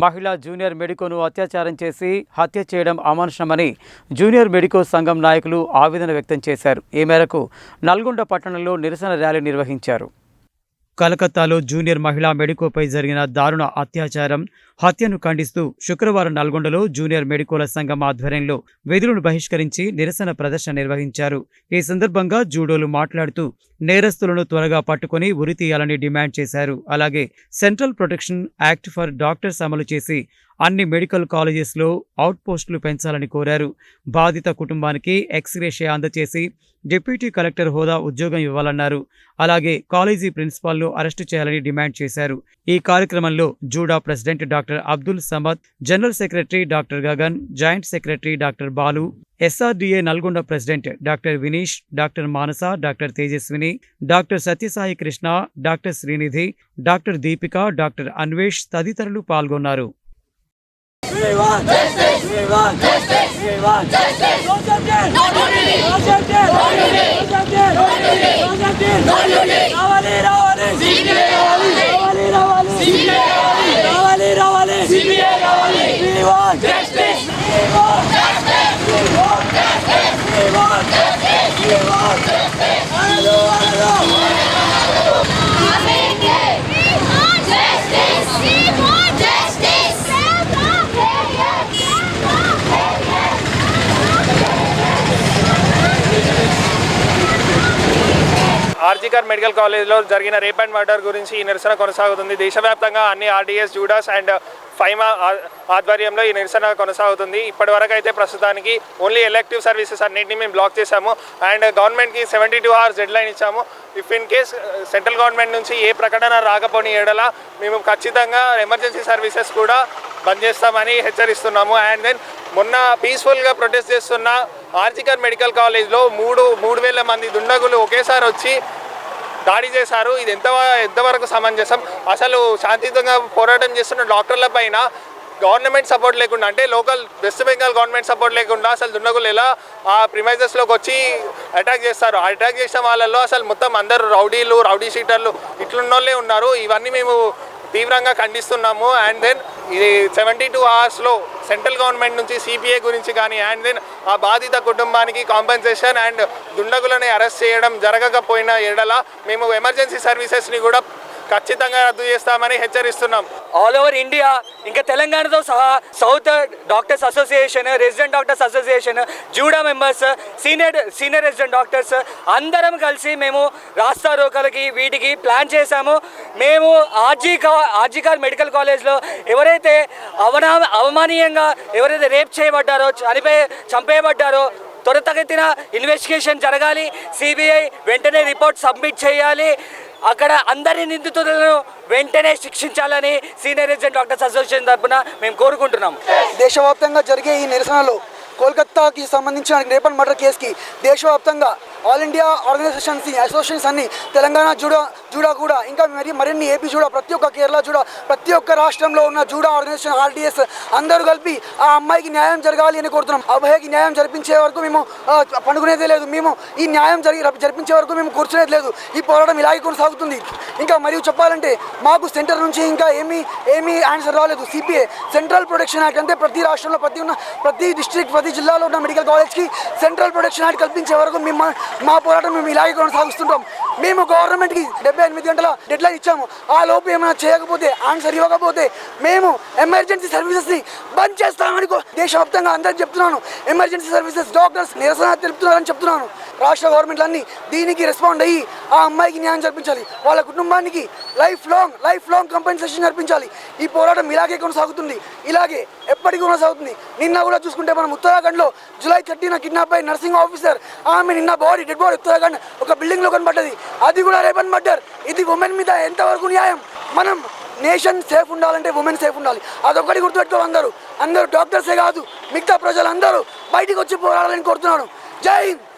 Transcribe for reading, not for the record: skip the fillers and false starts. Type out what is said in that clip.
మహిళా జూనియర్ మెడికోను అత్యాచారం చేసి హత్య చేయడం అమానుషమని జూనియర్ మెడికో సంఘం నాయకులు ఆవేదన వ్యక్తం చేశారు. ఈ మేరకు నల్గొండ పట్టణంలో నిరసన ర్యాలీ నిర్వహించారు. కలకత్తాలో జూనియర్ మహిళా మెడికోపై జరిగిన దారుణ అత్యాచారం, హత్యను ఖండిస్తూ శుక్రవారం నల్గొండలో జూనియర్ మెడికోల సంఘం ఆధ్వర్యంలో విధులను బహిష్కరించి నిరసన ప్రదర్శన నిర్వహించారు. ఈ సందర్భంగా జూడోలు మాట్లాడుతూ నేరస్తులను త్వరగా పట్టుకుని ఉరితీయాలని డిమాండ్ చేశారు. అలాగే central protection act for doctors అమలు చేసి అన్ని మెడికల్ కాలేజెస్లో అవుట్ పోస్టులు పెంచాలని కోరారు. బాధిత కుటుంబానికి ఎక్స్గ్రేషియా అందచేసి డిప్యూటీ కలెక్టర్ హోదా ఉద్యోగం ఇవ్వాలన్నారు. అలాగే కాలేజీ ప్రిన్సిపాల్ను అరెస్టు చేయాలని డిమాండ్ చేశారు. ఈ కార్యక్రమంలో JUDA president doctor Abdul Samad, general secretary doctor Gagan, joint secretary doctor Balu, SRDA Nalgonda president doctor Vineesh, doctor Manasa, doctor Tejaswini, doctor Satyasai Krishna, doctor Srinidhi, doctor Deepika, doctor Anvesh తదితరులు పాల్గొన్నారు. We want justice. We want justice. We want justice. No justice. No unity. No justice. No unity. No justice. No unity. No justice. No unity. Ravali, Ravali. CBI Ravali. Ravali, Ravali. CBI Ravali. Ravali, Ravali. CBI Ravali. We want justice. We want justice. We want justice. We want justice. We want justice. Hello, hello. RG Kar medical కాలేజ్లో జరిగిన rape and murder గురించి ఈ నిరసన కొనసాగుతుంది. దేశవ్యాప్తంగా అన్ని RDS, Judas and Faima ఆధ్వర్యంలో ఈ నిరసన కొనసాగుతుంది. ఇప్పటివరకు అయితే ప్రస్తుతానికి ఓన్లీ ఎలెక్టివ్ సర్వీసెస్ అన్నింటినీ మేము బ్లాక్ చేశాము అండ్ గవర్నమెంట్కి 72 hours డెడ్లైన్ ఇచ్చాము. If in case central government నుంచి ఏ ప్రకటన రాకపోని ఏడల మేము ఖచ్చితంగా ఎమర్జెన్సీ సర్వీసెస్ కూడా బంద్ చేస్తామని హెచ్చరిస్తున్నాము. అండ్ దెన్ మొన్న పీస్ఫుల్గా ప్రొటెస్ట్ చేస్తున్న ఆర్జికర్ మెడికల్ కాలేజ్లో 3,000 మంది దుండగులు ఒకేసారి వచ్చి దాడి చేశారు. ఇది ఎంతవరకు సమంజసం? అసలు శాంతియుతంగా పోరాటం చేస్తున్న డాక్టర్ల పైన గవర్నమెంట్ సపోర్ట్ లేకుండా, అంటే local west Bengal government support లేకుండా అసలు దుండగులు ఎలా ఆ ప్రిమైజెస్లోకి వచ్చి అటాక్ చేస్తారు? ఆ అటాక్ చేసిన వాళ్ళల్లో అసలు మొత్తం అందరూ రౌడీలు, రౌడీ షీటర్లు ఇట్లున్నోళ్ళే ఉన్నారు. ఇవన్నీ మేము తీవ్రంగా ఖండిస్తున్నాము. అండ్ దెన్ ఇది 72 hours సెంట్రల్ గవర్నమెంట్ నుంచి సిపిఐ గురించి కానీ అండ్ దెన్ ఆ బాధిత కుటుంబానికి కాంపెన్సేషన్ అండ్ దుండగులని అరెస్ట్ చేయడం జరగకపోయిన ఎడల మేము ఎమర్జెన్సీ సర్వీసెస్ని కూడా ఖచ్చితంగా రద్దు చేస్తామని హెచ్చరిస్తున్నాం. ఆల్ ఓవర్ ఇండియా ఇంకా తెలంగాణతో సహా south doctors association, resident doctors association, JUDA members, senior resident doctors అందరం కలిసి మేము రాస్తా రోకలకి వీటికి ప్లాన్ చేశాము. మేము ఆర్జికర్ మెడికల్ కాలేజ్లో ఎవరైతే అవమానీయంగా ఎవరైతే రేప్ చేయబడ్డారో, చంపేయబడ్డారో త్వరితగతిన ఇన్వెస్టిగేషన్ జరగాలి. సిబిఐ వెంటనే రిపోర్ట్ సబ్మిట్ చేయాలి. అక్కడ అందరి నిందితులను వెంటనే శిక్షించాలని సీనియర్ రెసిడెంట్ డాక్టర్స్ అసోసియేషన్ తరఫున మేము కోరుకుంటున్నాం. దేశవ్యాప్తంగా జరిగే ఈ నిరసనలో కోల్కతాకి సంబంధించిన రేప్ అండ్ మర్డర్ కేసుకి దేశవ్యాప్తంగా ఆల్ ఇండియా ఆర్గనైజేషన్స్, అసోసియేషన్స్ అన్ని, తెలంగాణ జూడా కూడా, ఇంకా మరిన్ని ఏపీ జూడా, ప్రతి ఒక్క కేరళ జూడా, ప్రతి ఒక్క రాష్ట్రంలో ఉన్న జూడా ఆర్గనైజేషన్, ఆర్డీఎస్ అందరూ కలిపి ఆ అమ్మాయికి న్యాయం జరగాలి అని కోరుతున్నాం. అభయకి న్యాయం జరిపించే వరకు మేము పండుకునేదే లేదు. మేము ఈ న్యాయం జరిపించే వరకు మేము కూర్చునేది లేదు. ఈ పోరాటం ఇలాగే కొనసాగుతుంది. ఇంకా మరియు చెప్పాలంటే మాకు సెంటర్ నుంచి ఇంకా ఏమీ ఆన్సర్ రాలేదు. సిపిఐ సెంట్రల్ ప్రొటెక్షన్ యాక్ట్, అంటే ప్రతి రాష్ట్రంలో ప్రతి డిస్ట్రిక్ట్, ప్రతి జిల్లాలో ఉన్న మెడికల్ కాలేజ్కి సెంట్రల్ ప్రొటెక్షన్ యాక్ట్ కల్పించే వరకు మా పోరాటం మేము ఇలాగే కొనసాగిస్తుంటాం. మేము గవర్నమెంట్కి 78 గంటల డెడ్లైన్ ఇచ్చాము. ఆ లోపు ఏమైనా చేయకపోతే, ఆన్సర్ ఇవ్వకపోతే మేము ఎమర్జెన్సీ సర్వీసెస్ని బంద్ చేస్తామని దేశవ్యాప్తంగా అందరికి చెప్తున్నాను. ఎమర్జెన్సీ సర్వీసెస్ డాక్టర్స్ నిరసన తెలుపుతున్నారని చెప్తున్నాను. రాష్ట్ర గవర్నమెంట్లన్నీ దీనికి రెస్పాండ్ అయ్యి ఆ అమ్మాయికి న్యాయం జరిపించాలి. వాళ్ళ కుటుంబానికి లైఫ్ లాంగ్ కంపెన్సేషన్ జరిపించాలి. ఈ పోరాటం ఇలాగే కొనసాగుతుంది, ఇలాగే ఎప్పటికీ కొనసాగుతుంది. నిన్న కూడా చూసుకుంటే మనం ఉత్తరాఖండ్లో జూలై 30న కిడ్నాప్ అయి నర్సింగ్ ఆఫీసర్ ఆమె నిన్న డెడ్ బాడీ ఉత్తరాఖండ్ ఒక బిల్డింగ్లో కనబడ్డది. అది కూడా రేప్ అండ్ మర్డర్. ఇది ఉమెన్ మీద ఎంతవరకు న్యాయం? మనం నేషన్ సేఫ్ ఉండాలంటే ఉమెన్ సేఫ్ ఉండాలి. అదొక్కటి గుర్తుపెట్టుకో. అందరూ డాక్టర్సే కాదు, మిగతా ప్రజలందరూ బయటికి వచ్చి పోరాడాలని కోరుతున్నాను. జై హింద్.